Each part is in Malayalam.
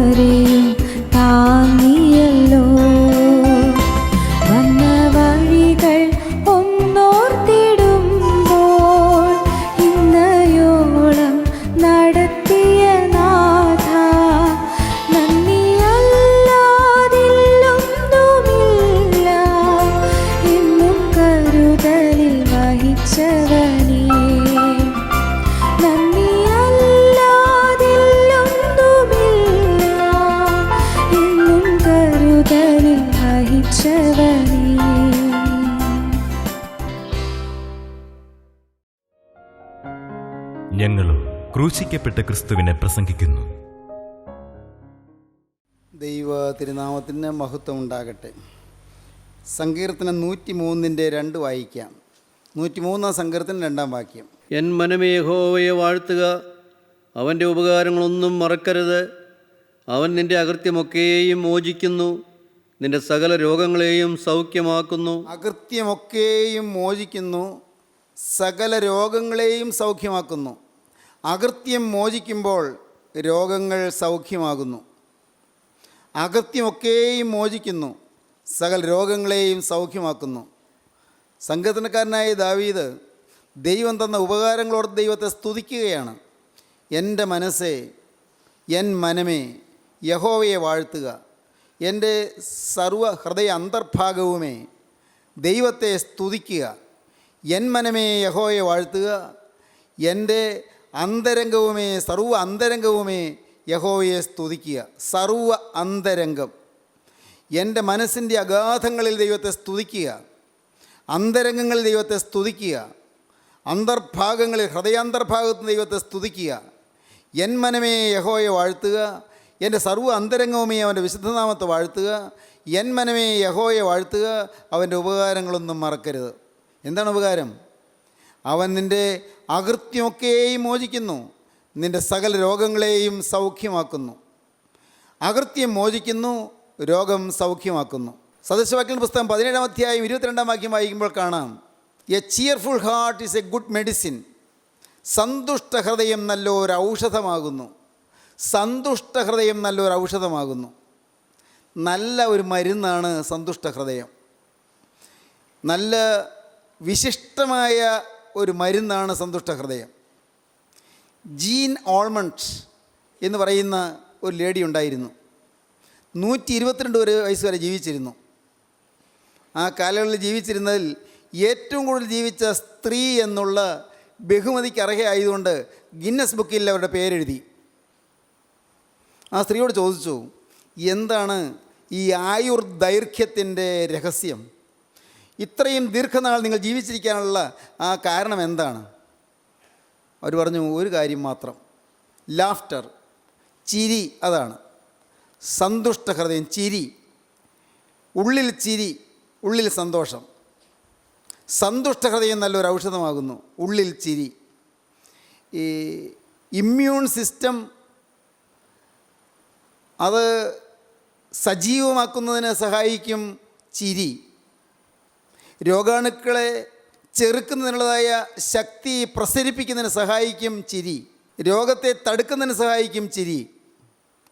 വരെയും താങ്ങിയല്ലോ. വന്ന വഴികൾ ഒന്നോർത്തിടുമ്പോൾ ഇന്നയോളം നടത്തിയ നാഥ, നന്ദിയല്ലാതില്ലൊന്നുമില്ല. എന്നും കരുതലിൽ വഹിച്ചവനേ, ഞങ്ങളും ക്രൂശിക്കപ്പെട്ട ക്രിസ്തുവിനെ പ്രസംഗിക്കുന്നു. ദൈവ തിരുനാമത്തിന് മഹത്വം ഉണ്ടാകട്ടെ. സങ്കീർത്തനം 103 വായിക്കാം. 103 സങ്കീർത്തനം 2 വാക്യം. എൻ മനമേ യഹോവയെ വാഴ്ത്തുക, അവൻ്റെ ഉപകാരങ്ങളൊന്നും മറക്കരുത്. അവൻ നിൻ്റെ അകൃത്യമൊക്കെയും മോചിക്കുന്നു, നിൻ്റെ സകല രോഗങ്ങളെയും സൗഖ്യമാക്കുന്നു. അകൃത്യമൊക്കെയും മോചിക്കുന്നു, സകല രോഗങ്ങളെയും സൗഖ്യമാക്കുന്നു. അകൃത്യം മോചിക്കുമ്പോൾ രോഗങ്ങൾ സൗഖ്യമാകുന്നു. അകൃത്യമൊക്കെയും മോചിക്കുന്നു, സകല രോഗങ്ങളെയും സൗഖ്യമാക്കുന്നു. സങ്കീർത്തനക്കാരനായ ദാവീദ് ദൈവം തന്ന ഉപകാരങ്ങളോട് ദൈവത്തെ സ്തുതിക്കുകയാണ്. എൻ്റെ മനസ്സേ, എൻ മനമേ യഹോവയെ വാഴ്ത്തുക, എൻ്റെ സർവ ഹൃദയ അന്തർഭാഗവുമേ ദൈവത്തെ സ്തുതിക്കുക. എൻ മനമേ യഹോവയെ വാഴ്ത്തുക, എൻ്റെ അന്തരംഗവുമേ സർവ അന്തരംഗവുമേ യഹോവയെ സ്തുതിക്കുക. സർവ അന്തരംഗം, എൻ്റെ മനസ്സിൻ്റെ അഗാധങ്ങളിൽ ദൈവത്തെ സ്തുതിക്കുക, അന്തരംഗങ്ങളിൽ ദൈവത്തെ സ്തുതിക്കുക, അന്തർഭാഗങ്ങളിൽ ഹൃദയാന്തർഭാഗത്ത് ദൈവത്തെ സ്തുതിക്കുക. എൻ മനമേ യഹോവയെ വാഴ്ത്തുക, എൻ്റെ സർവ്വ അന്തരംഗവുമേ അവൻ്റെ വിശുദ്ധനാമത്തെ വാഴ്ത്തുക. എൻ മനമേ യഹോവയെ വാഴ്ത്തുക, അവൻ്റെ ഉപകാരങ്ങളൊന്നും മറക്കരുത്. എന്താണ് ഉപകാരം? അവൻ നിൻ്റെ അകൃത്യമൊക്കെയും മോചിക്കുന്നു, നിൻ്റെ സകല രോഗങ്ങളെയും സൗഖ്യമാക്കുന്നു. അകൃത്യം മോചിക്കുന്നു, രോഗം സൗഖ്യമാക്കുന്നു. സദൃശവാക്യങ്ങളുടെ പുസ്തകം 17 അധ്യായം 22 വാക്യം വായിക്കുമ്പോൾ കാണാം, a cheerful heart is a good medicine. സന്തുഷ്ട ഹൃദയം നല്ലൊരു ഔഷധമാകുന്നു. സന്തുഷ്ട ഹൃദയം നല്ലൊരു ഔഷധമാകുന്നു. നല്ല ഒരു മരുന്നാണ് സന്തുഷ്ട ഹൃദയം. നല്ല വിശിഷ്ടമായ ഒരു മരുന്നാണ് സന്തുഷ്ട ഹൃദയം. ജീൻ ഓൾമണ്ട് എന്ന് പറയുന്ന ഒരു ലേഡി ഉണ്ടായിരുന്നു. 122 വയസ്സ് വരെ ജീവിച്ചിരുന്നു. ആ കാലയളവിൽ ജീവിച്ചിരുന്നതിൽ ഏറ്റവും കൂടുതൽ ജീവിച്ച സ്ത്രീ എന്നുള്ള ബഹുമതിക്ക് അർഹയായതുകൊണ്ട് ഗിന്നസ് ബുക്കിൽ അവരുടെ പേരെഴുതി. ആ സ്ത്രീയോട് ചോദിച്ചു, എന്താണ് ഈ ആയുർ ദൈർഘ്യത്തിൻ്റെ രഹസ്യം? ഇത്രയും ദീർഘനാൾ നിങ്ങൾ ജീവിച്ചിരിക്കാനുള്ള ആ കാരണം എന്താണ്? അവർ പറഞ്ഞു, ഒരു കാര്യം മാത്രം, ലാഫ്റ്റർ, ചിരി. അതാണ് സന്തുഷ്ട ഹൃദയം. ചിരി, ഉള്ളിൽ ചിരി, ഉള്ളിൽ സന്തോഷം. സന്തുഷ്ട ഹൃദയം നല്ലൊരു ഔഷധമാകുന്നു, ഉള്ളിൽ ചിരി. ഈ ഇമ്മ്യൂൺ സിസ്റ്റം അത് സജീവമാക്കുന്നതിന് സഹായിക്കും ചിരി. രോഗാണുക്കളെ ചെറുക്കുന്നതിനുള്ളതായ ശക്തി പ്രസരിപ്പിക്കുന്നതിന് സഹായിക്കും ചിരി. രോഗത്തെ തടുക്കുന്നതിന് സഹായിക്കും ചിരി.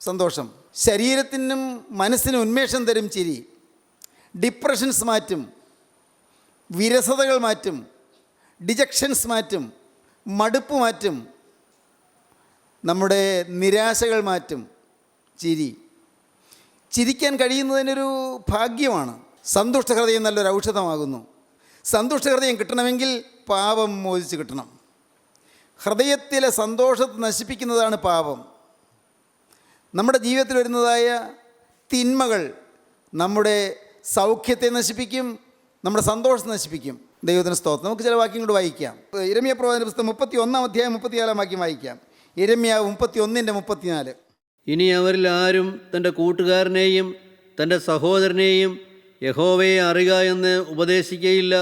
സന്തോഷം ശരീരത്തിനും മനസ്സിനും ഉന്മേഷം തരും ചിരി. ഡിപ്രഷൻസ് മാറ്റും, വിരസതകൾ മാറ്റും, ഡിജക്ഷൻസ് മാറ്റും, മടുപ്പ് മാറ്റും, നമ്മുടെ നിരാശകൾ മാറ്റും ചിരി. ചിരിക്കാൻ കഴിയുന്നതിനൊരു ഭാഗ്യമാണ്. സന്തുഷ്ട ഹൃദയം നല്ലൊരു ഔഷധമാകുന്നു. സന്തുഷ്ട ഹൃദയം കിട്ടണമെങ്കിൽ പാപം മോചിച്ച് കിട്ടണം. ഹൃദയത്തിലെ സന്തോഷത്തെ നശിപ്പിക്കുന്നതാണ് പാപം. നമ്മുടെ ജീവിതത്തിൽ വരുന്നതായ തിന്മകൾ നമ്മുടെ സൗഖ്യത്തെ നശിപ്പിക്കും, നമ്മുടെ സന്തോഷത്തെ നശിപ്പിക്കും. ദൈവത്തിന് സ്തോത്രം. നമുക്ക് ചില വാക്യം കൊണ്ട് വായിക്കാം. യിരെമ്യാ പ്രവാചകന്റെ പുസ്തകം 31 അധ്യായം 34 വാക്യം വായിക്കാം. യിരെമ്യാ 31:34. ഇനി അവരിൽ ആരും തൻ്റെ കൂട്ടുകാരനെയും തൻ്റെ സഹോദരനെയും യഹോവയെ അറിയുക എന്ന് ഉപദേശിക്കയില്ല.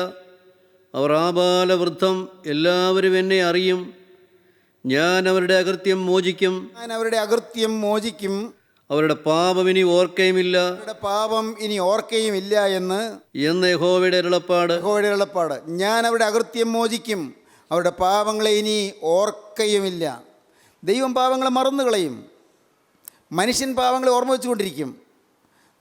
അവർ ആബാലവൃദ്ധം എല്ലാവരും എന്നെ അറിയും. ഞാൻ അവരുടെ അകൃത്യം മോചിക്കും. അവരുടെ പാപം ഇനി ഓർക്കയുമില്ല. എന്ന് യഹോവയുടെ അരുളപ്പാട്. ഞാൻ അവരുടെ അകൃത്യം മോചിക്കും, അവരുടെ പാപങ്ങളെ ഇനി ഓർക്കയുമില്ല. ദൈവം പാപങ്ങളെ മറന്നു കളയും. മനുഷ്യൻ പാവങ്ങളെ ഓർമ്മ വെച്ചുകൊണ്ടിരിക്കും.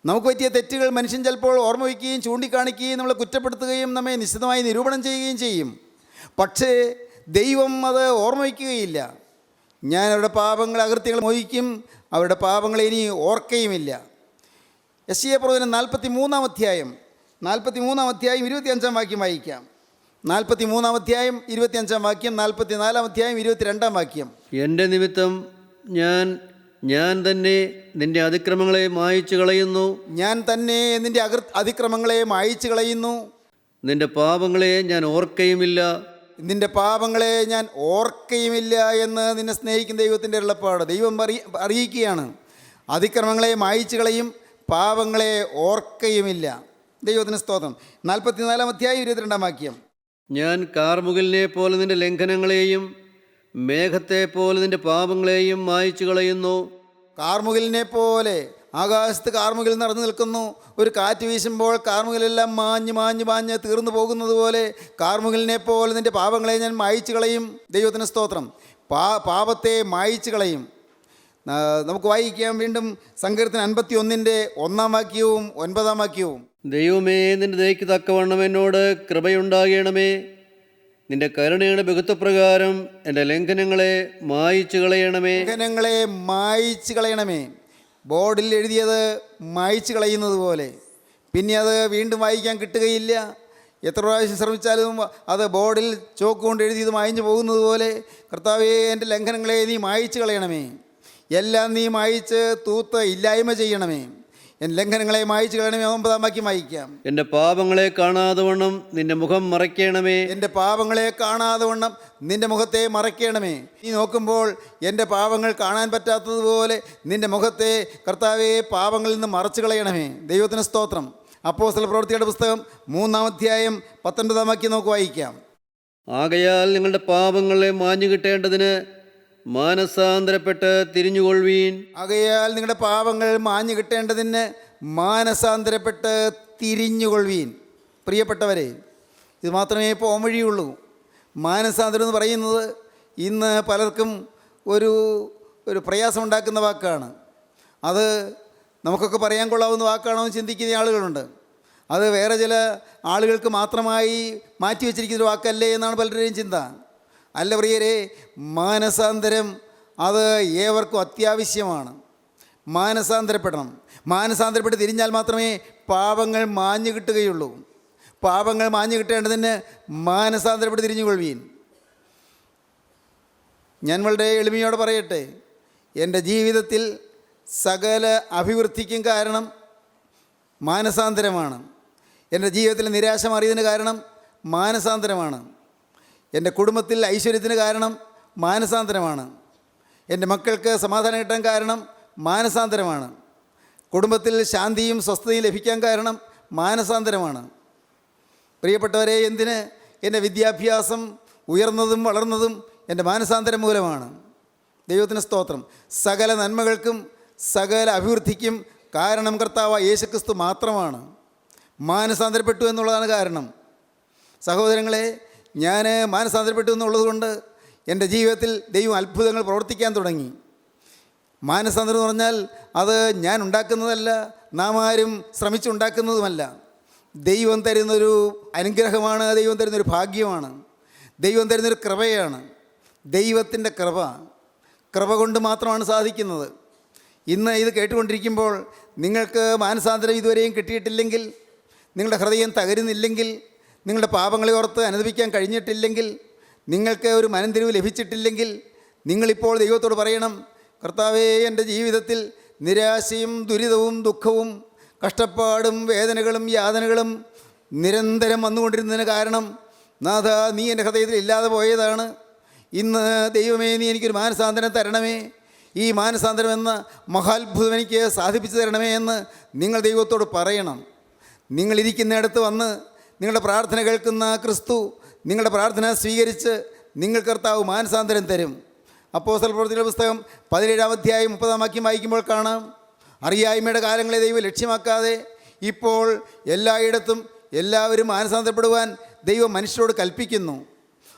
നമുക്ക് പറ്റിയ തെറ്റുകൾ മനുഷ്യൻ ചിലപ്പോൾ ഓർമ്മ വയ്ക്കുകയും ചൂണ്ടിക്കാണിക്കുകയും നമ്മളെ കുറ്റപ്പെടുത്തുകയും നമ്മെ നിശ്ചിതമായി നിരൂപണം ചെയ്യുകയും ചെയ്യും. പക്ഷേ ദൈവം അത് ഓർമ്മ വയ്ക്കുകയില്ല. ഞാൻ അവരുടെ പാപങ്ങൾ അകൃത്യങ്ങൾ മോഹിക്കും, അവരുടെ പാപങ്ങളെ ഇനി ഓർക്കുകയുമില്ല. യെശയ്യാ പ്രവചനം 43-ാം അധ്യായം 25-ാം വാക്യം വായിക്കാം. 43-ാം അധ്യായം 25-ാം വാക്യം, 44-ാം അധ്യായം 22-ാം വാക്യം. എൻ്റെ നിമിത്തം ഞാൻ തന്നെ നിന്റെ അതിക്രമങ്ങളെ മായിച്ചു കളയുന്നു. ഞാൻ തന്നെ നിന്റെ അതിക്രമങ്ങളെ മായിച്ചു കളയുന്നു. നിന്റെ പാപങ്ങളെ ഞാൻ ഓർക്കയുമില്ല. നിന്റെ പാപങ്ങളെ ഞാൻ ഓർക്കയുമില്ല എന്ന് നിന്നെ സ്നേഹിക്കുന്ന ദൈവത്തിൻ്റെ അരുളപ്പാട്. ദൈവം അറിയിക്കുകയാണ്, അതിക്രമങ്ങളെ മായിച്ചു കളയും, പാപങ്ങളെ ഓർക്കയുമില്ല. ദൈവത്തിന് സ്തോത്രം. 44-ാം അധ്യായം 22-ാം വാക്യം. ഞാൻ കാർമുകിലിനെ പോലെ നിന്റെ ലംഘനങ്ങളെയും മേഘത്തെ പോലെ നിന്റെ പാപങ്ങളെയും മായിച്ചു കളയുന്നു. കാർമുകിലിനെ പോലെ, ആകാശത്ത് കാർമുകിൽ നിറഞ്ഞു നിൽക്കുന്നു. ഒരു കാറ്റ് വീശുമ്പോൾ കാർമുകിലെല്ലാം മാഞ്ഞ് തീർന്നു പോകുന്നത് പോലെ കാർമുകിലിനെ പോലെ നിന്റെ പാപങ്ങളെ ഞാൻ മായിച്ചു കളയും. ദൈവത്തിന് സ്തോത്രം. പാപത്തെ മായിച്ചു കളയും. നമുക്ക് വായിക്കാം വീണ്ടും സങ്കീർത്തനം 51-ന്റെ 1-ാം വാക്യവും 9-ാം വാക്യവും. ദൈവമേ, നിന്റെ ദയയ്ക്ക് തക്കവണ്ണം എന്നോട് കൃപയുണ്ടാകണമേ. നിന്റെ കരുണയുടെ ബഹുത്വപ്രകാരം എൻ്റെ ലംഘനങ്ങളെ മായിച്ചു കളയണമേ. ലംഘനങ്ങളെ മായിച്ചു കളയണമേ. ബോർഡിൽ എഴുതിയത് മായിച്ചു കളയുന്നത് പോലെ പിന്നെ അത് വീണ്ടും വായിക്കാൻ കിട്ടുകയില്ല. എത്ര പ്രാവശ്യം ശ്രമിച്ചാലും അത് ബോർഡിൽ ചോക്ക് കൊണ്ട് എഴുതിയത് മായിച്ചു പോകുന്നത് പോലെ കർത്താവേ, എൻ്റെ ലംഘനങ്ങളെ നീ മായിച്ചു കളയണമേ. എല്ലാം നീ മായിച്ച് തൂത്ത് ഇല്ലായ്മ ചെയ്യണമേ. എൻ്റെ ലംഘനങ്ങളെ മായിച്ചു കളയണമേ. 9-ാം വാക്യം വായിക്കാം. എൻ്റെ പാപങ്ങളെ കാണാതെ വണ്ണം നിന്റെ മുഖം മറയ്ക്കണമേ. എൻ്റെ പാപങ്ങളെ കാണാതെ വണ്ണം നിൻ്റെ മുഖത്തെ മറയ്ക്കണമേ. നീ നോക്കുമ്പോൾ എൻ്റെ പാപങ്ങൾ കാണാൻ പറ്റാത്തതുപോലെ നിൻ്റെ മുഖത്തെ കർത്താവെ പാപങ്ങളിൽ നിന്ന് മറച്ചു കളയണമേ. ദൈവത്തിന് സ്തോത്രം. അപ്പോസ്തല പ്രവൃത്തിയുടെ പുസ്തകം 3-ാം അധ്യായം 19-ാം വാക്യം നമുക്ക് വായിക്കാം. ആകയാൽ നിങ്ങളുടെ പാപങ്ങളെ മാഞ്ഞു കിട്ടേണ്ടതിന് മാനസാന്തരപ്പെട്ട് തിരിഞ്ഞുകൊള്ളുവീൻ. ആകയാൽ നിങ്ങളുടെ പാപങ്ങൾ മാഞ്ഞു കിട്ടേണ്ടതിന് മാനസാന്തരപ്പെട്ട് തിരിഞ്ഞുകൊള്ളുവീൻ. പ്രിയപ്പെട്ടവരെ, ഇത് മാത്രമേ പോകാൻ വഴിയുള്ളൂ. മാനസാന്തരം എന്ന് പറയുന്നത് ഇന്ന് പലർക്കും ഒരു പ്രയാസമുണ്ടാക്കുന്ന വാക്കാണ്. അത് നമുക്കൊക്കെ പറയാൻ കൊള്ളാവുന്ന വാക്കാണോ എന്ന് ചിന്തിക്കുന്ന ആളുകളുണ്ട്. അത് വേറെ ചില ആളുകൾക്ക് മാത്രമായി മാറ്റിവെച്ചിരിക്കുന്ന വാക്കല്ലേ എന്നാണ് പലരുടെയും ചിന്ത. അല്ല പ്രിയരെ, മാനസാന്തരം അത് ഏവർക്കും അത്യാവശ്യമാണ്. മാനസാന്തരപ്പെടണം. മാനസാന്തരപ്പെട്ട് തിരിഞ്ഞാൽ മാത്രമേ പാപങ്ങൾ മാഞ്ഞു കിട്ടുകയുള്ളൂ. പാപങ്ങൾ മാഞ്ഞു കിട്ടേണ്ടതിന് മാനസാന്തരപ്പെട്ട് തിരിഞ്ഞുകൊള്ളുവീൻ. ഞാൻ വളരെ എളിമയോടെ പറയട്ടെ, എൻ്റെ ജീവിതത്തിൽ സകല അഭിവൃദ്ധിക്കും കാരണം മാനസാന്തരമാണ്. എൻ്റെ ജീവിതത്തിൽ നിരാശ മാറിയതിന് കാരണം മാനസാന്തരമാണ്. എൻ്റെ കുടുംബത്തിൽ ഐശ്വര്യത്തിന് കാരണം മാനസാന്തരമാണ്. എൻ്റെ മക്കൾക്ക് സമാധാനം കിട്ടാൻ കാരണം മാനസാന്തരമാണ്. കുടുംബത്തിൽ ശാന്തിയും സ്വസ്ഥതയും ലഭിക്കാൻ കാരണം മാനസാന്തരമാണ്. പ്രിയപ്പെട്ടവരെ, എന്തിന് എൻ്റെ വിദ്യാഭ്യാസം ഉയർന്നതും വളർന്നതും എൻ്റെ മാനസാന്തരം മൂലമാണ്. ദൈവത്തിന് സ്തോത്രം. സകല നന്മകൾക്കും സകല അഭിവൃദ്ധിക്കും കാരണം കർത്താവായ യേശുക്രിസ്തു മാത്രമാണ്. മാനസാന്തരപ്പെട്ടു എന്നുള്ളതാണ് കാരണം. സഹോദരങ്ങളെ, ഞാൻ മാനസാന്തരപ്പെട്ടു എന്നുള്ളത് കൊണ്ട് എൻ്റെ ജീവിതത്തിൽ ദൈവം അത്ഭുതങ്ങൾ പ്രവർത്തിക്കാൻ തുടങ്ങി. മാനസാന്തരം എന്ന് പറഞ്ഞാൽ അത് ഞാൻ ഉണ്ടാക്കുന്നതല്ല, നാം ആരും ശ്രമിച്ചുണ്ടാക്കുന്നതുമല്ല. ദൈവം തരുന്നൊരു അനുഗ്രഹമാണ്, ദൈവം തരുന്നൊരു ഭാഗ്യമാണ്, ദൈവം തരുന്നൊരു കൃപയാണ്. ദൈവത്തിൻ്റെ കൃപ കൊണ്ട് മാത്രമാണ് സാധിക്കുന്നത്. ഇന്ന് ഇത് കേട്ടുകൊണ്ടിരിക്കുമ്പോൾ നിങ്ങൾക്ക് മാനസാന്തരം ഇതുവരെയും കിട്ടിയിട്ടില്ലെങ്കിൽ, നിങ്ങളുടെ ഹൃദയം തകരുന്നില്ലെങ്കിൽ, നിങ്ങളുടെ പാപങ്ങളെ ഓർത്ത് അനുദപിക്കാൻ കഴിഞ്ഞിട്ടില്ലെങ്കിൽ, നിങ്ങൾക്ക് ഒരു മനംതിരിവ് ലഭിച്ചിട്ടില്ലെങ്കിൽ, നിങ്ങളിപ്പോൾ ദൈവത്തോട് പറയണം, കർത്താവേ, എൻ്റെ ജീവിതത്തിൽ നിരാശയും ദുരിതവും ദുഃഖവും കഷ്ടപ്പാടും വേദനകളും യാതനകളും നിരന്തരം വന്നുകൊണ്ടിരുന്നതിന് കാരണം നാഥ, നീ എൻ്റെ ഹൃദയത്തിൽ ഇല്ലാതെ പോയതാണ്. ഇന്ന് ദൈവമേ, നീ എനിക്കൊരു മാനസാന്തരം തരണമേ, ഈ മാനസാന്തരം എന്ന മഹാത്ഭുതം എനിക്ക് സാധിപ്പിച്ചു തരണമേ എന്ന് നിങ്ങൾ ദൈവത്തോട് പറയണം. നിങ്ങളിരിക്കുന്നിടത്ത് വന്ന് നിങ്ങളുടെ പ്രാർത്ഥന കേൾക്കുന്ന ക്രിസ്തു നിങ്ങളുടെ പ്രാർത്ഥന സ്വീകരിച്ച് നിങ്ങൾ കർത്താവ് മാനസാന്തരം തരും. അപ്പോസ്തല പ്രവൃത്തിയുടെ പുസ്തകം 17-ാം അധ്യായം 30-ാം വാക്യം വായിക്കുമ്പോൾ കാണാം, അറിയായ്മയുടെ കാലങ്ങളെ ദൈവം ലക്ഷ്യമാക്കാതെ ഇപ്പോൾ എല്ലായിടത്തും എല്ലാവരും മാനസാന്തരപ്പെടുവാൻ ദൈവം മനുഷ്യരോട് കൽപ്പിക്കുന്നു.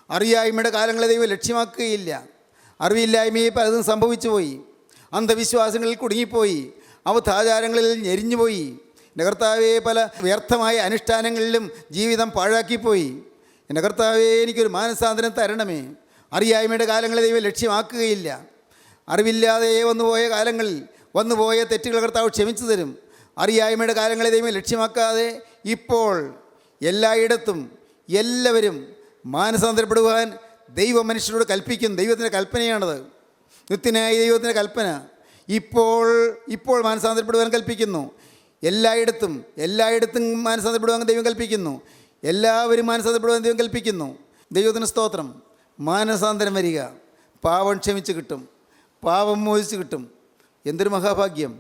അറിയായ്മയുടെ കാലങ്ങളെ ദൈവം ലക്ഷ്യമാക്കുകയില്ല. അറിവില്ലായ്മയെ പലതും സംഭവിച്ചു പോയി. അന്ധവിശ്വാസങ്ങളിൽ കുടുങ്ങിപ്പോയി, അബദ്ധാചാരങ്ങളിൽ ഞെരിഞ്ഞുപോയി. എൻ്റെ കർത്താവേ, പല വ്യർത്ഥമായ അനുഷ്ഠാനങ്ങളിലും ജീവിതം പാഴാക്കിപ്പോയി. എൻ്റെ കർത്താവേ, എനിക്കൊരു മാനസാന്തരം തരണമേ. അറിയായ്മയുടെ കാലങ്ങളെ ദൈവം ലക്ഷ്യമാക്കുകയില്ല. അറിവില്ലാതെ വന്നുപോയ കാലങ്ങളിൽ വന്നുപോയ തെറ്റുകൾ കർത്താവ് ക്ഷമിച്ചു തരും. അറിയായ്മയുടെ കാലങ്ങളെ ദൈവം ലക്ഷ്യമാക്കാതെ ഇപ്പോൾ എല്ലായിടത്തും എല്ലാവരും മാനസാന്തരപ്പെടുവാൻ ദൈവം മനുഷ്യരോട് കൽപ്പിക്കും. ദൈവത്തിൻ്റെ കൽപ്പനയാണത്, നിത്യനായ ദൈവത്തിൻ്റെ കൽപ്പന. ഇപ്പോൾ മാനസാന്തരപ്പെടുവാൻ കൽപ്പിക്കുന്നു. എല്ലായിടത്തും മാനസാന്തരപ്പെടുവാൻ ദൈവം കൽപ്പിക്കുന്നു. എല്ലാവരും മാനസാന്തരപ്പെടുവാൻ ദൈവം കൽപ്പിക്കുന്നു. ദൈവത്തിന് സ്തോത്രം. മാനസാന്തരം വരിക, പാവം ക്ഷമിച്ച് കിട്ടും, പാവം മോചിച്ച് കിട്ടും. എന്തൊരു മഹാഭാഗ്യം!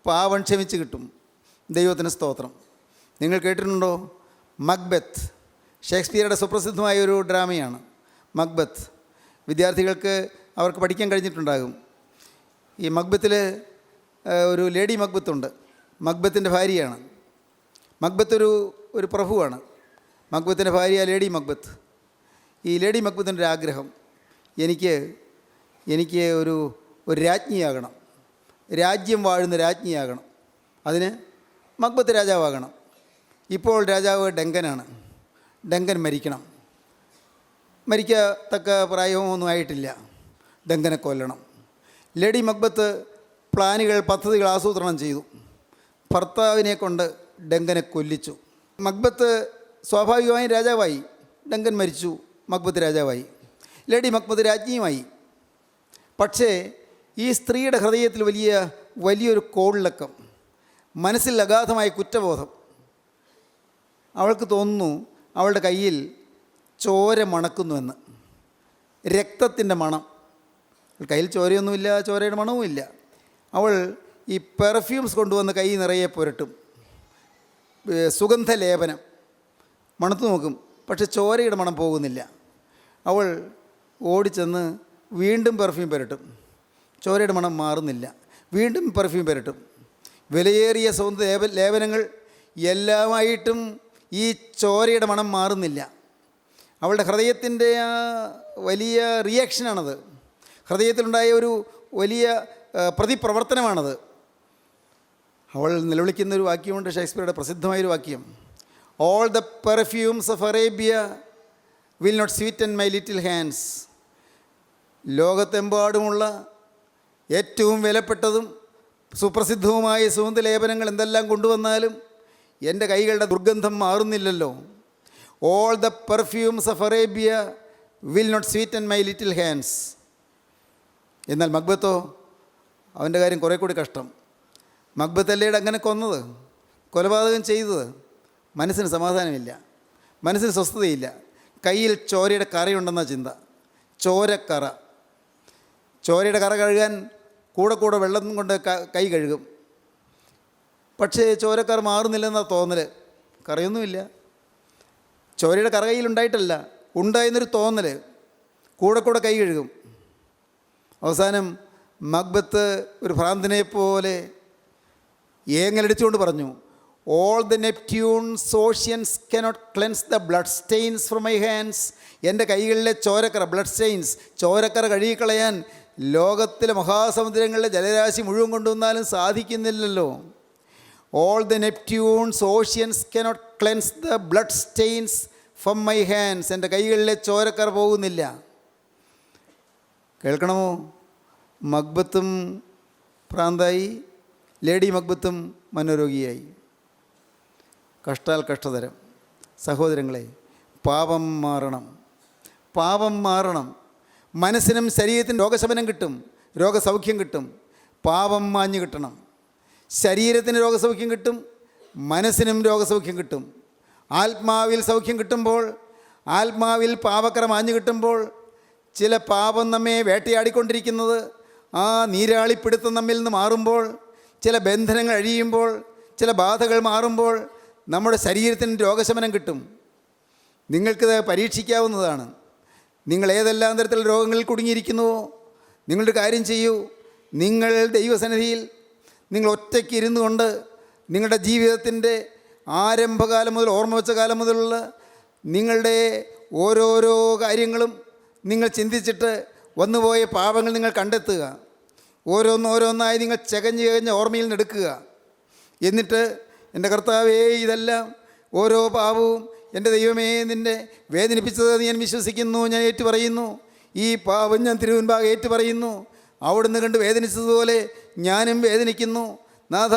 പാവം ക്ഷമിച്ച് കിട്ടും. ദൈവത്തിന് സ്തോത്രം. നിങ്ങൾ കേട്ടിട്ടുണ്ടോ? മക്ബത്ത് ഷേക്സ്പിയറുടെ സുപ്രസിദ്ധമായ ഒരു ഡ്രാമയാണ് മക്ബത്ത്. വിദ്യാർത്ഥികൾക്ക് അവർക്ക് പഠിക്കാൻ കഴിഞ്ഞിട്ടുണ്ടാകും. ഈ മക്ബത്തിൽ ഒരു ലേഡി മക്ബത്തുണ്ട്. മക്ബത്തിൻ്റെ ഭാര്യയാണ്. മക്ബത്ത് ഒരു പ്രഭുവാണ്. മക്ബത്തിൻ്റെ ഭാര്യ ലേഡി മക്ബത്ത്. ഈ ലേഡി മക്ബത്തിൻ്റെ ഒരു ആഗ്രഹം, എനിക്ക് ഒരു രാജ്ഞിയാകണം, രാജ്യം വാഴുന്ന രാജ്ഞിയാകണം. അതിന് മക്ബത്ത് രാജാവാകണം. ഇപ്പോൾ രാജാവ് ഡങ്കനാണ്. ഡങ്കൻ മരിക്കണം. മരിക്കത്തക്ക പ്രായമൊന്നും ആയിട്ടില്ല. ഡങ്കനെ കൊല്ലണം. ലേഡി മക്ബത്ത് പദ്ധതികൾ ആസൂത്രണം ചെയ്തു. ഭർത്താവിനെ കൊണ്ട് ഡങ്കനെ കൊല്ലിച്ചു. മക്ബത്ത് സ്വാഭാവികമായും രാജാവായി. ഡങ്കൻ മരിച്ചു, മക്ബത്ത് രാജാവായി. ലേഡി മക്ബത്ത് രാജ്ഞിയുമായി. പക്ഷേ ഈ സ്ത്രീയുടെ ഹൃദയത്തിൽ വലിയൊരു കോളിളക്കം, മനസ്സിൽ അഗാധമായ കുറ്റബോധം. അവൾക്ക് തോന്നുന്നു അവളുടെ കയ്യിൽ ചോര മണക്കുന്നുവെന്ന്, രക്തത്തിൻ്റെ മണം. കയ്യിൽ ചോരയൊന്നുമില്ല, ചോരയുടെ മണവുമില്ല. അവൾ ഈ പെർഫ്യൂംസ് കൊണ്ടുവന്ന് കൈ നിറയെ പുരട്ടും, സുഗന്ധലേപനം മണത്തു നോക്കും. പക്ഷെ ചോരയുടെ മണം പോകുന്നില്ല. അവൾ ഓടിച്ചെന്ന് വീണ്ടും പെർഫ്യൂം പുരട്ടും. ചോരയുടെ മണം മാറുന്നില്ല. വീണ്ടും പെർഫ്യൂം പുരട്ടും. വിലയേറിയ ലേപനങ്ങൾ എല്ലാമായിട്ടും ഈ ചോരയുടെ മണം മാറുന്നില്ല. അവളുടെ ഹൃദയത്തിൻ്റെ ആ വലിയ റിയാക്ഷനാണത്. ഹൃദയത്തിലുണ്ടായ ഒരു വലിയ പ്രതിപ്രവർത്തനമാണത്. അവൾ നിലവിളിക്കുന്നൊരു വാക്യമുണ്ട്, ഷേക്സ്പിയറുടെ പ്രസിദ്ധമായൊരു വാക്യം. All the perfumes of Arabia will not sweeten my little hands. ലോകത്തെമ്പാടുമുള്ള ഏറ്റവും വിലപ്പെട്ടതും സുപ്രസിദ്ധവുമായ സുഗന്ധലേപനങ്ങൾ എന്തെല്ലാം കൊണ്ടുവന്നാലും എൻ്റെ കൈകളുടെ ദുർഗന്ധം മാറുന്നില്ലല്ലോ. All the perfumes of Arabia will not sweeten my little hands. എന്നാൽ മക്ബത്തോ, അവൻ്റെ കാര്യം കുറേ കൂടി കഷ്ടം. മക്ബത്തല്ലേ അങ്ങനെ കൊന്നത്, കൊലപാതകം ചെയ്തത്. മനസ്സിന് സമാധാനമില്ല, മനസ്സിന് സ്വസ്ഥതയില്ല. കയ്യിൽ ചോരയുടെ കറയുണ്ടെന്ന ചിന്ത. ചോരയുടെ കറ കഴുകാൻ കൂടെ വെള്ളം കൊണ്ട് കൈ കഴുകും. പക്ഷേ ചോരക്കറ മാറുന്നില്ലെന്നാണ് തോന്നൽ. കറയൊന്നുമില്ല. ചോരയുടെ കറ കയ്യിലുണ്ടായിട്ടല്ല, ഉണ്ടായെന്നൊരു തോന്നൽ. കൂടെ കൈ കഴുകും. അവസാനം മക്ബത്ത് ഒരു ഭ്രാന്തനെ പോലെ ഏങ്ങലടിച്ചുകൊണ്ട് പറഞ്ഞു, all the Neptune's oceans cannot cleanse the blood stains from my hands. എൻ്റെ കൈകളിലെ ചോരക്കറ, ബ്ലഡ് സ്റ്റെയിൻസ്, ചോരക്കറ കഴുകിക്കളയാൻ ലോകത്തിലെ മഹാസമുദ്രങ്ങളിലെ ജലരാശി മുഴുവൻ കൊണ്ടുവന്നാലും സാധിക്കുന്നില്ലല്ലോ. All the Neptune's oceans cannot cleanse the blood stains from my hands. എൻ്റെ കൈകളിലെ ചോരക്കറ പോകുന്നില്ല. കേൾക്കണമോ? മക്ബത്തും ഭ്രാന്തായി, ലേഡി മക്ബത്തും മനോരോഗിയായി. കഷ്ടാൽ കഷ്ടതരം. സഹോദരങ്ങളെ, പാപം മാറണം. മനസ്സിനും ശരീരത്തിനും രോഗശമനം കിട്ടും, രോഗസൗഖ്യം കിട്ടും. പാപം മാഞ്ഞു കിട്ടണം. ശരീരത്തിന് രോഗസൗഖ്യം കിട്ടും, മനസ്സിനും രോഗസൗഖ്യം കിട്ടും. ആത്മാവിൽ സൗഖ്യം കിട്ടുമ്പോൾ, ആത്മാവിൽ പാപക്കറ മാഞ്ഞു കിട്ടുമ്പോൾ, ചില പാപം നമ്മെ വേട്ടയാടിക്കൊണ്ടിരിക്കുന്നത് ആ നീരാളിപ്പിടുത്തം നമ്മിൽ നിന്ന് മാറുമ്പോൾ, ചില ബന്ധനങ്ങൾ അഴിയുമ്പോൾ, ചില ബാധകൾ മാറുമ്പോൾ നമ്മുടെ ശരീരത്തിന് രോഗശമനം കിട്ടും. നിങ്ങൾക്കിത് പരീക്ഷിക്കാവുന്നതാണ്. നിങ്ങൾ ഏതെല്ലാം തരത്തിലുള്ള രോഗങ്ങളിൽ കുടുങ്ങിയിരിക്കുന്നുവോ, നിങ്ങളുടെ കാര്യം ചെയ്യൂ. നിങ്ങൾ ദൈവസന്നിധിയിൽ നിങ്ങൾ ഒറ്റയ്ക്ക് ഇരുന്നു കൊണ്ട് നിങ്ങളുടെ ജീവിതത്തിൻ്റെ ആരംഭകാലം മുതൽ, ഓർമ്മ വെച്ച കാലം മുതലുള്ള നിങ്ങളുടെ ഓരോരോ കാര്യങ്ങളും നിങ്ങൾ ചിന്തിച്ചിട്ട് വന്നുപോയ പാപങ്ങൾ നിങ്ങൾ കണ്ടെത്തുക. ഓരോന്നോരോന്നായി നിങ്ങൾ ചകഞ്ഞ് ഓർമ്മയിൽ നിന്ന് എടുക്കുക. എന്നിട്ട് എൻ്റെ കർത്താവേ, ഇതെല്ലാം ഓരോ പാപവും എൻ്റെ ദൈവമേ നിന്നെ വേദനിപ്പിച്ചത് ഞാൻ വിശ്വസിക്കുന്നു, ഞാൻ ഏറ്റുപറയുന്നു. ഈ പാപം ഞാൻ തിരുമുൻപാകെ ഏറ്റുപറയുന്നു. അവിടുന്ന് കണ്ട് വേദനിച്ചതുപോലെ ഞാനും വേദനിക്കുന്നു. നാഥ,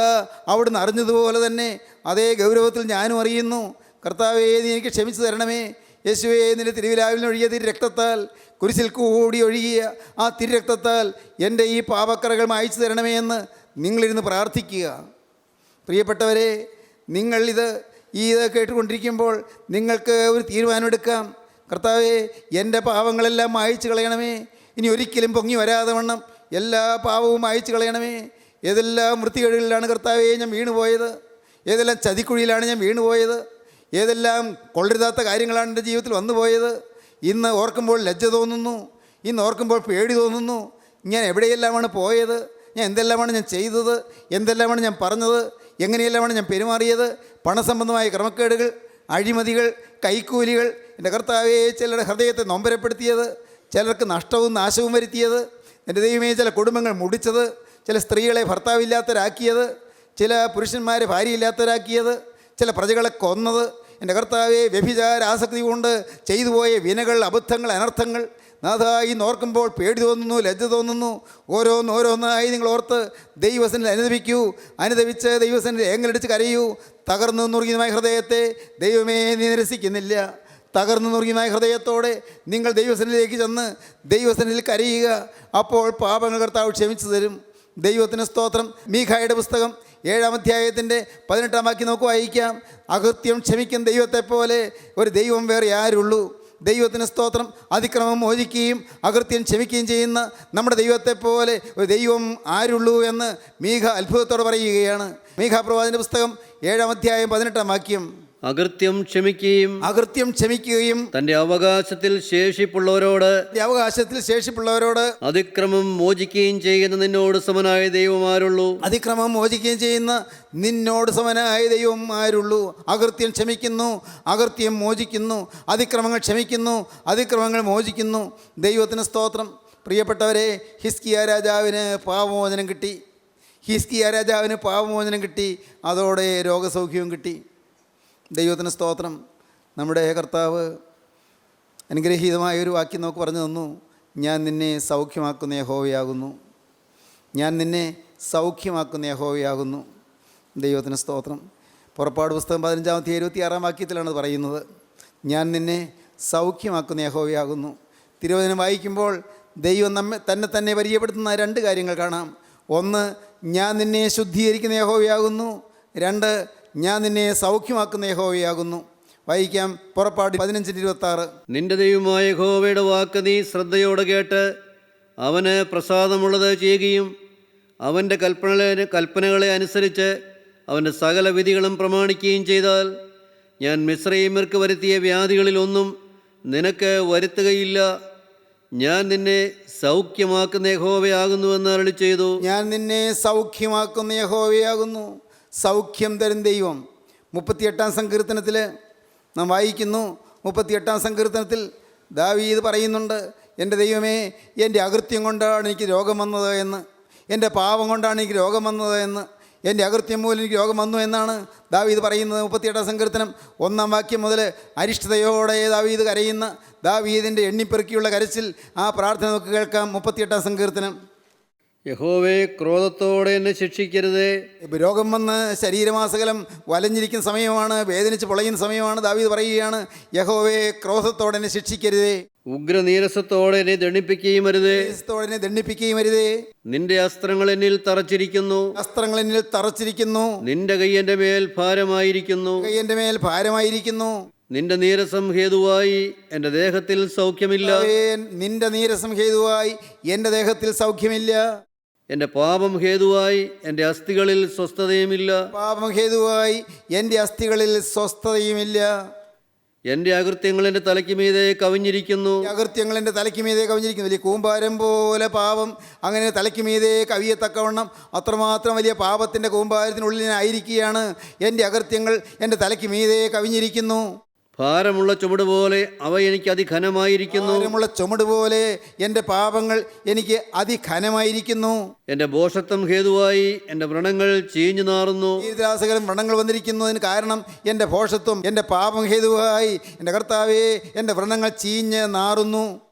അവിടുന്ന് അറിഞ്ഞതുപോലെ തന്നെ അതേ ഗൗരവത്തിൽ ഞാനും അറിയുന്നു. കർത്താവേ, നീ എനിക്ക് ക്ഷമിച്ചു തരണമേ. യേശുവേ, നിൻ്റെ തിരുവിലാവിൽ ഒഴുകിയ തിരുരക്തത്താൽ, കുരിശിൽ കൂടി ഒഴുകിയ ആ തിരുരക്തത്താൽ എൻ്റെ ഈ പാപക്കറകൾ മായ്ച്ചു തരണമേ എന്ന് നിങ്ങളിരുന്ന് പ്രാർത്ഥിക്കുക. പ്രിയപ്പെട്ടവരെ, നിങ്ങളിത് കേട്ടുകൊണ്ടിരിക്കുമ്പോൾ നിങ്ങൾക്ക് ഒരു തീരുമാനമെടുക്കാം. കർത്താവേ, എൻ്റെ പാപങ്ങളെല്ലാം മായ്ച്ചു കളയണമേ. ഇനി ഒരിക്കലും പൊങ്ങി വരാതെ വണ്ണം എല്ലാ പാപവും മായ്ച്ചു കളയണമേ. ഏതെല്ലാം വൃത്തികേടുകളിലാണ് കർത്താവേ ഞാൻ വീണുപോയത്, ഏതെല്ലാം ചതിക്കുഴിയിലാണ് ഞാൻ വീണുപോയത്, ഏതെല്ലാം കൊള്ളരുതാത്ത കാര്യങ്ങളാണ് എൻ്റെ ജീവിതത്തിൽ വന്നുപോയത്. ഇന്ന് ഓർക്കുമ്പോൾ ലജ്ജ തോന്നുന്നു, ഇന്ന് ഓർക്കുമ്പോൾ പേടി തോന്നുന്നു. ഞാൻ എവിടെയെല്ലാമാണ് പോയത്, ഞാൻ എന്തെല്ലാമാണ് ഞാൻ ചെയ്തത്, എന്തെല്ലാമാണ് ഞാൻ പറഞ്ഞത്, എങ്ങനെയെല്ലാമാണ് ഞാൻ പെരുമാറിയത്. പണസംബന്ധമായ ക്രമക്കേടുകൾ, അഴിമതികൾ, കൈക്കൂലികൾ, എൻ്റെ കർത്താവേ ചിലരുടെ ഹൃദയത്തെ നൊമ്പരപ്പെടുത്തിയത്, ചിലർക്ക് നഷ്ടവും നാശവും വരുത്തിയത്. എൻ്റെ ദൈവമേ, ചില കുടുംബങ്ങൾ മുടിച്ചത്, ചില സ്ത്രീകളെ ഭർത്താവില്ലാത്തവരാക്കിയത്, ചില പുരുഷന്മാരെ ഭാര്യയില്ലാത്തവരാക്കിയത്, ചില പ്രജകളെ കൊന്നത്. എൻ്റെ കർത്താവെ, വ്യഭിചാര ആസക്തി കൊണ്ട് ചെയ്തു പോയ വിനകൾ, അബദ്ധങ്ങൾ, അനർത്ഥങ്ങൾ. നാഥ, ഇന്ന് ഓർക്കുമ്പോൾ പേടി തോന്നുന്നു, ലജ്ജ തോന്നുന്നു. ഓരോന്നോരോന്നായി നിങ്ങൾ ഓർത്ത് ദൈവസന്നിധിയിൽ അനുദപിച്ച് ദൈവസന്നിധിയിൽ ഏങ്ങലടിച്ച് കരയൂ. തകർന്നു നുറുങ്ങിയതുമായ ഹൃദയത്തെ ദൈവമേ നീ നിരസിക്കുന്നില്ല. തകർന്നു നുറുങ്ങിയതുമായ ഹൃദയത്തോടെ നിങ്ങൾ ദൈവസന്നിധിയിലേക്ക് ചെന്ന് ദൈവസന്നിധിയിൽ കരയുക. അപ്പോൾ പാപങ്ങൾ കർത്താവ് ക്ഷമിച്ചു തരും. ദൈവത്തിന് സ്തോത്രം. മീഖായുടെ പുസ്തകം 7-ാം അധ്യായത്തിൻ്റെ 18-ാം വാക്യം നമുക്ക് വായിക്കാം. അകൃത്യം ക്ഷമിക്കും ദൈവത്തെപ്പോലെ ഒരു ദൈവം വേറെ ആരുള്ളൂ. ദൈവത്തിന് സ്തോത്രം. അതിക്രമം മോചിക്കുകയും അകൃത്യം ക്ഷമിക്കുകയും ചെയ്യുന്ന നമ്മുടെ ദൈവത്തെപ്പോലെ ഒരു ദൈവം ആരുള്ളൂ എന്ന് മീഖ അത്ഭുതത്തോടെ പറയുകയാണ്. മീഖ പ്രവാചകന്റെ പുസ്തകം 7-ാം അധ്യായം 18-ാം വാക്യം. അകൃത്യം ക്ഷമിക്കുകയും തന്റെ അവകാശത്തിൽ ശേഷിപ്പുള്ളവരോട് അതിക്രമം മോചിക്കുകയും ചെയ്യുന്ന നിന്നോട് സമനായ ദൈവമാരുള്ളൂ. അതിക്രമം മോചിക്കുകയും ചെയ്യുന്ന നിന്നോട് സമനായ ദൈവമാരുള്ളൂ. അകൃത്യം ക്ഷമിക്കുന്നു, അകൃത്യം മോചിക്കുന്നു, അതിക്രമങ്ങൾ ക്ഷമിക്കുന്നു, അതിക്രമങ്ങൾ മോചിക്കുന്നു. ദൈവത്തിന് സ്തോത്രം. പ്രിയപ്പെട്ടവരെ, ഹിസ്കിയ രാജാവിന് പാപമോചനം കിട്ടി. അതോടെ രോഗസൗഖ്യവും കിട്ടി. ദൈവത്തിന് സ്തോത്രം. നമ്മുടെ കർത്താവ് അനുഗ്രഹീതമായ ഒരു വാക്യം നമുക്ക് പറഞ്ഞു തന്നു. ഞാൻ നിന്നെ സൗഖ്യമാക്കുന്ന യഹോവയാകുന്നു. ദൈവത്തിന് സ്തോത്രം. പുറപ്പാട് പുസ്തകം 15-ാം അധ്യായം 26-ാം വാക്യത്തിലാണ് പറയുന്നത്. ഞാൻ നിന്നെ സൗഖ്യമാക്കുന്ന യഹോവയാകുന്നു. തിരുവചനം വായിക്കുമ്പോൾ ദൈവം തന്നെ പരിചയപ്പെടുത്തുന്ന 2 കാര്യങ്ങൾ കാണാം. ഒന്ന്, ഞാൻ നിന്നെ ശുദ്ധീകരിക്കുന്ന യഹോവയാകുന്നു. 2, ഞാൻ നിന്നെ സൗഖ്യമാക്കുന്ന യഹോവയാകുന്നു. വായിക്കാം. പുറപ്പാട് 15-26. നിന്റെ ദൈവമായ യഹോവയുടെ വാക്ക് നീ ശ്രദ്ധയോടെ കേട്ട് അവന് പ്രസാദമുള്ളത് ചെയ്യുകയും അവൻ്റെ കൽപ്പനകളെ അനുസരിച്ച് അവൻ്റെ സകല വിധികളും പ്രമാണിക്കുകയും ചെയ്താൽ ഞാൻ മിസ്രയീമ്യർക്ക് വരുത്തിയ വ്യാധികളിലൊന്നും നിനക്ക് വരുത്തുകയില്ല. ഞാൻ നിന്നെ സൗഖ്യമാക്കുന്ന യഹോവയാകുന്നുവെന്ന് അരുളിച്ചെയ്തു. ഞാൻ നിന്നെ സൗഖ്യമാക്കുന്ന യഹോവയാകുന്നു. സൗഖ്യം തരും ദൈവം. 38-ാം സങ്കീർത്തനത്തിൽ നാം വായിക്കുന്നു. 38-ാം സങ്കീർത്തനത്തിൽ ദാവീദ് പറയുന്നുണ്ട്, എൻ്റെ ദൈവമേ, എൻ്റെ അകൃത്യം കൊണ്ടാണ് എനിക്ക് രോഗം വന്നത് എന്ന്, എൻ്റെ പാപം കൊണ്ടാണ് എനിക്ക് രോഗം വന്നത് എന്ന്, എൻ്റെ അകൃത്യം മൂലം എനിക്ക് രോഗം വന്നു എന്നാണ് ദാവീദ് പറയുന്നത്. 38-ാം സങ്കീർത്തനം 1-ാം വാക്യം മുതൽ അരിഷ്ടതയോടെ ദാവീദ് കരയുന്ന ദാവീദിൻ്റെ എണ്ണിപ്പെറുക്കിയുള്ള കരച്ചിൽ, ആ പ്രാർത്ഥന നമുക്ക് കേൾക്കാം. 38-ാം സങ്കീർത്തനം. യഹോവേ, ക്രോധത്തോടെ എന്നെ ശിക്ഷിക്കരുതേ. രോഗം വന്ന് ശരീരമാസകലം വലഞ്ഞിരിക്കുന്ന സമയമാണ്, വേദനിച്ച് പൊളയുന്ന സമയമാണ്. ദാവീദ് പറയുകയാണ്, യഹോവേ, ക്രോധത്തോടെ എന്നെ ശിക്ഷിക്കരുതേ. ഉഗ്രനീരസത്തോടെ എന്നെ ദണ്ഡിപ്പിക്കുകയും അരുതേ. നിന്റെ അസ്ത്രങ്ങൾ എന്നിൽ തറച്ചിരിക്കുന്നു. നിന്റെ കൈ എൻ്റെ മേൽ ഭാരമായിരിക്കുന്നു. നിന്റെ നീരസം ഹേതുവായി എൻ്റെ ദേഹത്തിൽ സൗഖ്യമില്ല. എൻ്റെ പാപം ഹേതുവായി എൻ്റെ അസ്ഥികളിൽ സ്വസ്ഥതയുമില്ല. എൻ്റെ അകൃത്യങ്ങൾ എൻ്റെ തലയ്ക്ക് മീതെ കവിഞ്ഞിരിക്കുന്നു. വലിയ കൂമ്പാരം പോലെ പാപം അങ്ങനെ തലയ്ക്ക് മീതെ കവിയത്തക്കവണ്ണം അത്രമാത്രം വലിയ പാപത്തിൻ്റെ കൂമ്പാരത്തിനുള്ളിൽ ആയിരിക്കുകയാണ്. എൻ്റെ അകൃത്യങ്ങൾ എൻ്റെ തലയ്ക്ക് മീതെ കവിഞ്ഞിരിക്കുന്നു. ഭാരമുള്ള ചുമട് പോലെ അവ എനിക്ക് അതിഘനമായിരിക്കുന്നു. ഭാരമുള്ള ചുമട് പോലെ എൻ്റെ പാപങ്ങൾ എനിക്ക് അതിഘനമായിരിക്കുന്നു. എൻ്റെ ഭോഷത്വം ഹേതുവായി എൻ്റെ വ്രണങ്ങൾ ചീഞ്ഞു നാറുന്നു. ദീർഘാസകലം വ്രണങ്ങൾ വന്നിരിക്കുന്നതിന് കാരണം എൻ്റെ ഭോഷത്വം, എൻ്റെ പാപം ഹേതുവായി എൻ്റെ കർത്താവേ എൻ്റെ വ്രണങ്ങൾ ചീഞ്ഞ് നാറുന്നു.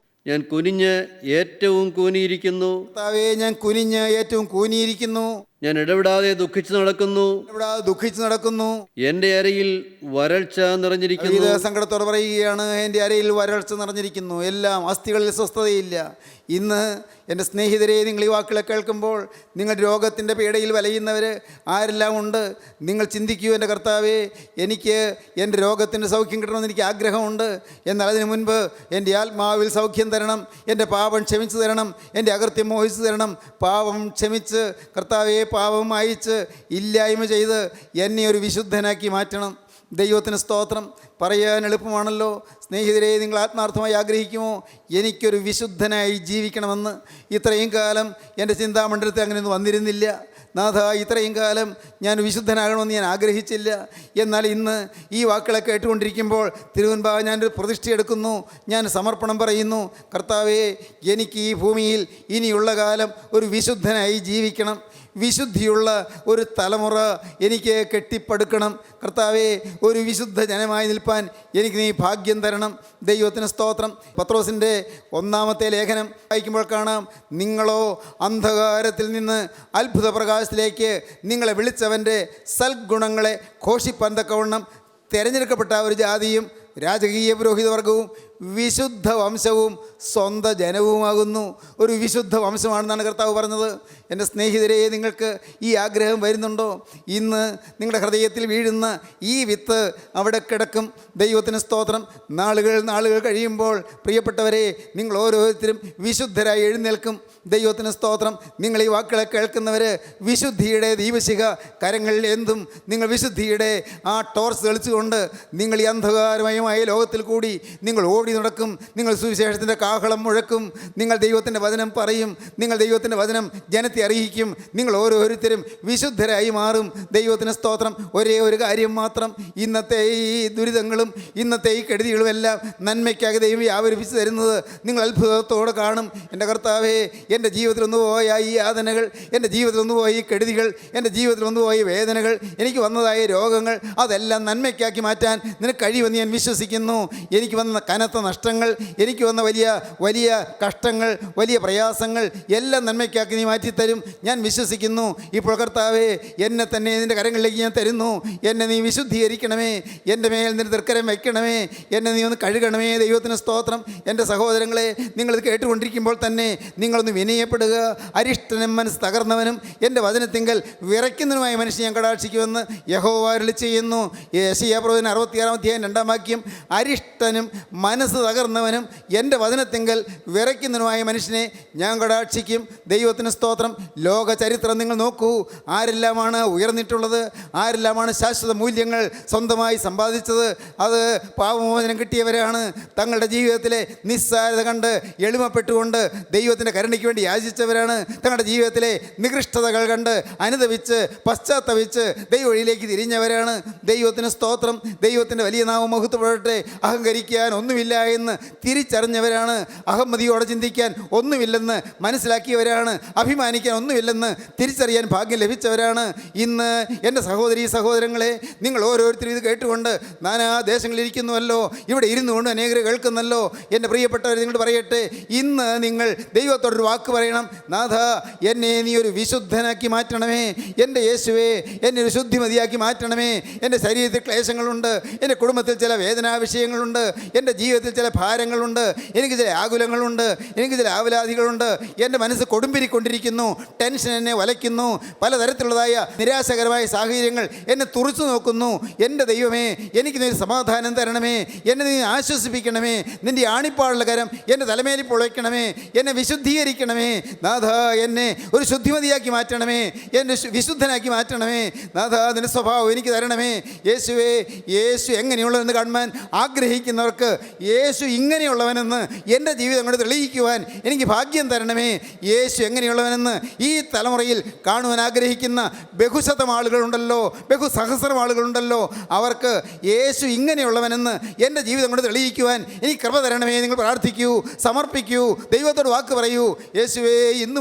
ഞാൻ കുനിഞ്ഞ് ഏറ്റവും കൂനിയിരിക്കുന്നു. കർത്താവേ ഞാൻ കുനിഞ്ഞ് ഏറ്റവും കൂനിയിരിക്കുന്നു. ഞാൻ ഇടവിടാതെ ദുഃഖിച്ചു നടക്കുന്നു. ഇവിടെ ദുഃഖിച്ച് നടക്കുന്നു. എൻ്റെ അരയിൽ വരൾച്ച നിറഞ്ഞിരിക്കുന്നു. ഇത് സങ്കടത്തോടെ പറയുകയാണ്, എൻ്റെ അരയിൽ വരൾച്ച നിറഞ്ഞിരിക്കുന്നു, എല്ലാം അസ്ഥികളിൽ സ്വസ്ഥതയില്ല. ഇന്ന് എൻ്റെ സ്നേഹിതരെ, നിങ്ങൾ ഈ വാക്കുകളെ കേൾക്കുമ്പോൾ നിങ്ങൾ രോഗത്തിൻ്റെ പീഡയിൽ വലയുന്നവർ ആരെല്ലാം ഉണ്ട്, നിങ്ങൾ ചിന്തിക്കൂ, എൻ്റെ കർത്താവേ എനിക്ക് എൻ്റെ രോഗത്തിൻ്റെ സൗഖ്യം കിട്ടണമെന്ന് എനിക്ക് ആഗ്രഹമുണ്ട്. എന്നാൽ അതിനു മുൻപ് എൻ്റെ ആത്മാവിൽ സൗഖ്യം തരണം, എൻ്റെ പാപം ക്ഷമിച്ചു തരണം, എൻ്റെ അകൃത്യം മോഹിച്ചു തരണം. പാപം ക്ഷമിച്ച് കർത്താവേ പാപം അയച്ച് ഇല്ലായ്മ ചെയ്ത് എന്നെ ഒരു വിശുദ്ധനാക്കി മാറ്റണം. ദൈവത്തിന് സ്തോത്രം. പറയാൻ എളുപ്പമാണല്ലോ. സ്നേഹിതരെ, നിങ്ങൾ ആത്മാർത്ഥമായി ആഗ്രഹിക്കുമോ എനിക്കൊരു വിശുദ്ധനായി ജീവിക്കണമെന്ന്? ഇത്രയും കാലം എൻ്റെ ചിന്താമണ്ഡലത്തിൽ അങ്ങനെയൊന്നും വന്നിരുന്നില്ല. നാഥ, ഇത്രയും കാലം ഞാൻ വിശുദ്ധനാകണമെന്ന് ഞാൻ ആഗ്രഹിച്ചില്ല. എന്നാൽ ഇന്ന് ഈ വാക്കുകളെ കേട്ടുകൊണ്ടിരിക്കുമ്പോൾ തിരുവൻപാവ് ഞാനൊരു പ്രതിഷ്ഠയെടുക്കുന്നു, ഞാൻ സമർപ്പണം പറയുന്നു. കർത്താവേ, എനിക്ക് ഈ ഭൂമിയിൽ ഇനിയുള്ള കാലം ഒരു വിശുദ്ധനായി ജീവിക്കണം. വിശുദ്ധിയുള്ള ഒരു തലമുറ എനിക്ക് കെട്ടിപ്പടുക്കണം. കർത്താവേ, ഒരു വിശുദ്ധ ജനമായി നിൽപ്പാൻ എനിക്ക് നീ ഭാഗ്യം തരണം. ദൈവത്തിന് സ്തോത്രം. പത്രോസിൻ്റെ 1-ാമത്തെ ലേഖനം വായിക്കുമ്പോൾ കാണാം, നിങ്ങളോ അന്ധകാരത്തിൽ നിന്ന് അത്ഭുത പ്രകാശത്തിലേക്ക് നിങ്ങളെ വിളിച്ചവൻ്റെ സൽഗുണങ്ങളെ ഘോഷിപ്പാൻ തക്കവണ്ണം തിരഞ്ഞെടുക്കപ്പെട്ട ഒരു ജാതിയും രാജകീയ പുരോഹിതവർഗവും വിശുദ്ധ വംശവും സ്വന്തം ജനവുമാകുന്നു. ഒരു വിശുദ്ധ വംശമാണെന്നാണ് കർത്താവ് പറഞ്ഞത്. എൻ്റെ സ്നേഹിതരെ, നിങ്ങൾക്ക് ഈ ആഗ്രഹം വരുന്നുണ്ടോ? ഇന്ന് നിങ്ങളുടെ ഹൃദയത്തിൽ വീഴുന്ന ഈ വിത്ത് അവിടെ കിടക്കും. ദൈവത്തിന് സ്തോത്രം. നാളുകൾ കഴിയുമ്പോൾ പ്രിയപ്പെട്ടവരെ, നിങ്ങൾ ഓരോരുത്തരും വിശുദ്ധരായി എഴുന്നേൽക്കും. ദൈവത്തിന് സ്തോത്രം. നിങ്ങൾ ഈ വാക്കുകളെ കേൾക്കുന്നവർ വിശുദ്ധിയുടെ ദീപശിഖ കരങ്ങളിൽ എന്തും നിങ്ങൾ വിശുദ്ധിയുടെ ആ ടോർച്ച് തെളിച്ചുകൊണ്ട് നിങ്ങൾ ഈ അന്ധകാരമയമായ ലോകത്തിൽ കൂടി നിങ്ങൾ ഓടി നടക്കും. നിങ്ങൾ സുവിശേഷത്തിൻ്റെ കാഹളം മുഴക്കും. നിങ്ങൾ ദൈവത്തിൻ്റെ വചനം പറയും. നിങ്ങൾ ദൈവത്തിൻ്റെ വചനം ജനത്തെ അറിയിക്കും. നിങ്ങൾ ഓരോരുത്തരും വിശുദ്ധരായി മാറും. ദൈവത്തിന് സ്തോത്രം. ഒരേ ഒരു കാര്യം മാത്രം, ഇന്നത്തെ ഈ ദുരിതങ്ങളും ഇന്നത്തെ ഈ കെടുതികളും എല്ലാം നന്മയ്ക്കാകെ ദൈവം വ്യാപരിപ്പിച്ച് തരുന്നത് നിങ്ങൾ അത്ഭുതത്തോടെ കാണും. എൻ്റെ കർത്താവേ, എൻ്റെ ജീവിതത്തിൽ ഒന്ന് പോയ ഈ യാതനകൾ, എൻ്റെ ജീവിതത്തിൽ ഒന്ന് പോയ ഈ കെടുതികൾ, എൻ്റെ ജീവിതത്തിൽ ഒന്ന് പോയ വേദനകൾ, എനിക്ക് വന്നതായ രോഗങ്ങൾ, അതെല്ലാം നന്മയ്ക്കാക്കി മാറ്റാൻ നിനക്ക് കഴിയുമെന്ന് ഞാൻ വിശ്വസിക്കുന്നു. എനിക്ക് വന്ന കനത്ത നഷ്ടങ്ങൾ, എനിക്ക് വന്ന വലിയ കഷ്ടങ്ങൾ, വലിയ പ്രയാസങ്ങൾ എല്ലാം നന്മയ്ക്കാക്കി നീ മാറ്റിത്തരും ഞാൻ വിശ്വസിക്കുന്നു. ഇപ്പോൾ കർത്താവേ, എന്നെ തന്നെ നിൻ്റെ കരങ്ങളിലേക്ക് ഞാൻ തരുന്നു. എന്നെ നീ വിശുദ്ധീകരിക്കണമേ. എൻ്റെ മേൽ നിന്റെ തൃക്കരം വയ്ക്കണമേ. എന്നെ നീ ഒന്ന് കഴുകണമേ. ദൈവത്തിന് സ്തോത്രം. എൻ്റെ സഹോദരങ്ങളെ, നിങ്ങളിത് കേട്ടുകൊണ്ടിരിക്കുമ്പോൾ തന്നെ നിങ്ങളൊന്ന് വിനയപ്പെടുക. അരിഷ്ടനും മനസ്സ് തകർന്നവനും എൻ്റെ വചനത്തിങ്കൽ വിറയ്ക്കുന്നതിനുമായ മനുഷ്യൻ ഞാൻ കടാക്ഷിക്കുമെന്ന് യഹോവ അരുളി ചെയ്യുന്നു. യെശയ്യാപ്രവചനം 66-ാം അധ്യായം 2-ാം വാക്യം. അരിഷ്ടനും മനസ്സ് തകർന്നവനും എൻ്റെ വചനത്തിങ്കൽ വിറയ്ക്കുന്നതിനുമായ മനുഷ്യനെ ഞാൻ കടാക്ഷിക്കും. ദൈവത്തിന് സ്തോത്രം. ലോക ചരിത്രം നിങ്ങൾ നോക്കൂ. ആരെല്ലാമാണ് ഉയർന്നിട്ടുള്ളത്? ആരെല്ലാമാണ് ശാശ്വത മൂല്യങ്ങൾ സ്വന്തമായി സമ്പാദിച്ചത്? അത് പാപമോചനം കിട്ടിയവരാണ്. തങ്ങളുടെ ജീവിതത്തിലെ നിസ്സാരത കണ്ട് എളിമപ്പെട്ടുകൊണ്ട് ദൈവത്തിൻ്റെ കരുണയ്ക്ക് വേണ്ടി യാചിച്ചവരാണ്. തങ്ങളുടെ ജീവിതത്തിലെ നികൃഷ്ടതകൾ കണ്ട് അനുദപിച്ച് പശ്ചാത്തപിച്ച് ദൈവവഴിയിലേക്ക് തിരിഞ്ഞവരാണ്. ദൈവത്തിന് സ്തോത്രം. ദൈവത്തിൻ്റെ വലിയ നാമം മഹത്വപ്പെടട്ടെ. അഹങ്കരിക്കാൻ ഒന്നുമില്ല എന്ന് തിരിച്ചറിഞ്ഞവരാണ്. അഹമ്മതിയോടെ ചിന്തിക്കാൻ ഒന്നുമില്ലെന്ന് മനസ്സിലാക്കിയവരാണ്. അഭിമാനിക്കാൻ ഒന്നുമില്ലെന്ന് തിരിച്ചറിയാൻ ഭാഗ്യം ലഭിച്ചവരാണ്. ഇന്ന് എൻ്റെ സഹോദരങ്ങളെ, നിങ്ങൾ ഓരോരുത്തരും ഇത് കേട്ടുകൊണ്ട് നാനാ ദേശങ്ങളിലിരിക്കുന്നുവല്ലോ, ഇവിടെ ഇരുന്നു കൊണ്ട് അനേകർ കേൾക്കുന്നല്ലോ. എൻ്റെ പ്രിയപ്പെട്ടവർ, നിങ്ങളോട് പറയട്ടെ, ഇന്ന് നിങ്ങൾ ദൈവത്തോടൊരു വാക്ക് പറയണം. നാഥ, എന്നെ നീ ഒരു വിശുദ്ധനാക്കി മാറ്റണമേ. എൻ്റെ യേശുവേ, എന്നെ ഒരു ശുദ്ധിമതിയാക്കി മാറ്റണമേ. എൻ്റെ ശരീരത്തിൽ ക്ലേശങ്ങളുണ്ട്, എൻ്റെ കുടുംബത്തിൽ ചില വേദനാ വിഷയങ്ങളുണ്ട്, എൻ്റെ ജീവിതത്തിൽ ചില ഭാരങ്ങളുണ്ട്, എനിക്ക് ചില ആകുലങ്ങളുണ്ട്, എനിക്ക് ചില ആവലാതികളുണ്ട്. എൻ്റെ മനസ്സ് കൊടുമ്പിരിക്കൊണ്ടിരിക്കുന്നു. ടെൻഷൻ എന്നെ വലയ്ക്കുന്നു. പലതരത്തിലുള്ളതായ നിരാശകരമായ സാഹചര്യങ്ങൾ എന്നെ തുറച്ചു നോക്കുന്നു. എൻ്റെ ദൈവമേ, എനിക്ക് നീ സമാധാനം തരണമേ. എന്നെ നീ ആശ്വസിപ്പിക്കണമേ. നിൻ്റെ ആണിപ്പാടുള്ള കരം എൻ്റെ തലമേലിൽ പൊളയ്ക്കണമേ. എന്നെ വിശുദ്ധീകരിക്കണമേ. നാഥ, എന്നെ ഒരു ശുദ്ധിമതിയാക്കി മാറ്റണമേ. എന്നെ വിശുദ്ധനാക്കി മാറ്റണമേ. നാഥ, നിൻ്റെ സ്വഭാവം എനിക്ക് തരണമേ. യേശുവേ, യേശു എങ്ങനെയുള്ളതെന്ന് കാണുവാൻ ആഗ്രഹിക്കുന്നവർക്ക് യേശു ഇങ്ങനെയുള്ളവനെന്ന് എൻ്റെ ജീവിതം കൊണ്ട് തെളിയിക്കുവാൻ എനിക്ക് ഭാഗ്യം തരണമേ. യേശു എങ്ങനെയുള്ളവനെന്ന് ഈ തലമുറയിൽ കാണുവാൻ ആഗ്രഹിക്കുന്ന ബഹുശതം ആളുകളുണ്ടല്ലോ, ബഹുസഹസ്രം ആളുകളുണ്ടല്ലോ. അവർക്ക് യേശു ഇങ്ങനെയുള്ളവനെന്ന് എൻ്റെ ജീവിതം കൊണ്ട് തെളിയിക്കുവാൻ എനിക്ക് കൃപ തരണമേ. നിങ്ങൾ പ്രാർത്ഥിക്കൂ, സമർപ്പിക്കൂ, ദൈവത്തോട് വാക്ക് പറയൂ. യേശുവേ, ഇന്നു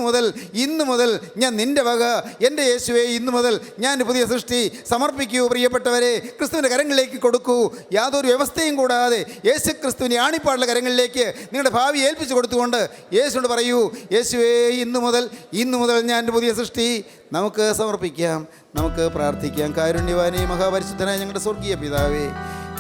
മുതൽ ഞാൻ നിൻ്റെ വക. എൻ്റെ യേശുവേ, ഇന്നു മുതൽ ഞാൻ പുതിയ സൃഷ്ടി. സമർപ്പിക്കൂ പ്രിയപ്പെട്ടവരെ, ക്രിസ്തുവിൻ്റെ കരങ്ങളിലേക്ക് കൊടുക്കൂ. യാതൊരു വ്യവസ്ഥയും കൂടാതെ യേശു ക്രിസ്തുവിൻ്റെ ആണിപ്പാടുള്ള കരങ്ങളിലേക്ക് നിങ്ങളുടെ ഭാവി ഏൽപ്പിച്ചു കൊടുത്തുകൊണ്ട് യേശുവിനോട് പറയൂ, യേശുവേ, ഇന്നു മുതൽ ഞാൻ പുതിയ സൃഷ്ടി. നമുക്ക് സമർപ്പിക്കാം, നമുക്ക് പ്രാർത്ഥിക്കാം. കാരുണ്യവാനേ, മഹാപരിശുദ്ധനായ ഞങ്ങളുടെ സ്വർഗീയ പിതാവേ,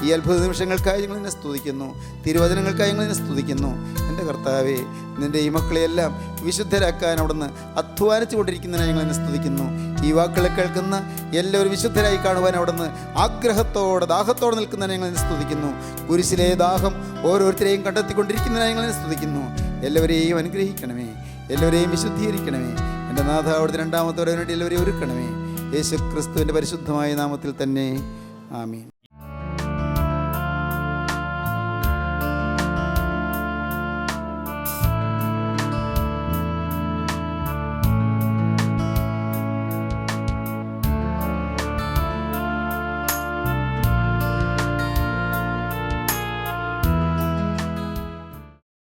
ഈ അത്ഭുത നിമിഷങ്ങൾക്കായി ഞങ്ങൾ നിന്നെ സ്തുതിക്കുന്നു, തിരുവചനങ്ങൾക്കായി ഞങ്ങൾ നിന്നെ സ്തുതിക്കുന്നു. എൻ്റെ കർത്താവേ, നിൻ്റെ ഈ മക്കളെയെല്ലാം വിശുദ്ധരാക്കാൻ അവിടുന്ന് അധ്വാനിച്ചു കൊണ്ടിരിക്കുന്നതിനായി ഞങ്ങൾ നിന്നെ സ്തുതിക്കുന്നു. ഈ വാക്കുകളെ കേൾക്കുന്ന എല്ലാവരും വിശുദ്ധരായി കാണുവാൻ അവിടുന്ന് ദാഹത്തോടെ നിൽക്കുന്നതിനായി ഞങ്ങൾ നിന്നെ സ്തുതിക്കുന്നു. കുരിശിലെ ദാഹം ഓരോരുത്തരെയും കണ്ടെത്തിക്കൊണ്ടിരിക്കുന്നതിനായി ഞങ്ങൾ നിന്നെ സ്തുതിക്കുന്നു. എല്ലാവരെയും അനുഗ്രഹിക്കണമേ, എല്ലാവരെയും വിശുദ്ധീകരിക്കണമേ. എൻ്റെ നാഥ, അവിടുത്തെ രണ്ടാമത്തെ വരവിന് വേണ്ടി എല്ലാവരെയും ഒരുക്കണമേ. യേശു ക്രിസ്തുവിൻ്റെ പരിശുദ്ധമായ നാമത്തിൽ തന്നെ, ആമീൻ.